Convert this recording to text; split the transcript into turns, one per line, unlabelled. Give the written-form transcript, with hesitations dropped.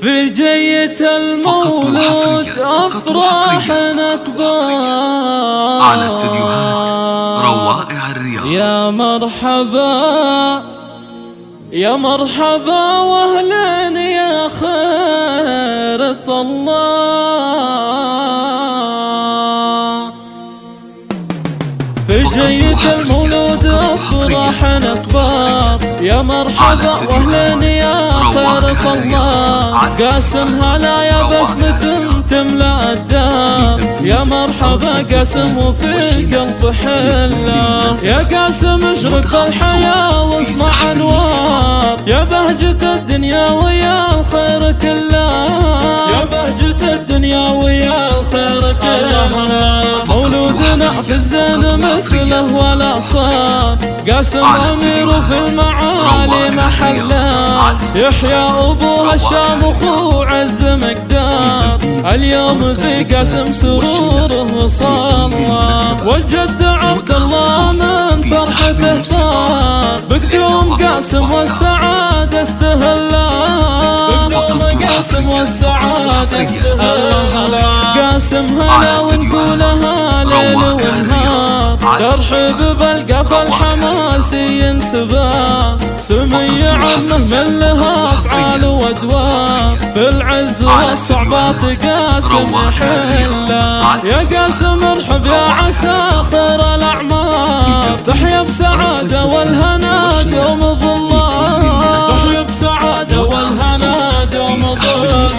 في جية المولود أفراح أكبر
على استديوهات روائع الرياض.
يا مرحبا يا مرحبا واهلا يا خير الله. في جية المولود أفراح أكبر يا مرحبا واهلا يا خير الله. قاسم هلا يا بسمة تملأ الدار يا مرحبا قاسم وفي القلب حلة. يا قاسم اشرق بالحياة واصنع انوار يا بهجة الدنيا ويا الخير كله. يا بهجة الدنيا ويا الخير كله. مولودنا في الزين مثله ولا صار قاسم امير في المعالي محله. يحيى ابوها الشام اخو عز مقدار اليوم في قاسم سروره وصاله. والجد عبد الله من فرحته طار بقدوم قاسم والسعادة استهلا. بقدوم قاسم والسعادة استهلا. قاسم هلا ونقولها ليل ونهار ترحب بالقفا الحماسي ينسبه. سمية عمه من لها افعال وادوار في العز والصعبات قاسم يحله. يا قاسم ارحب يا عسى خير الاعمار تحيا بسعاده والهنا دوم ظلال. تحيا بسعاده والهنا دوم ظلال.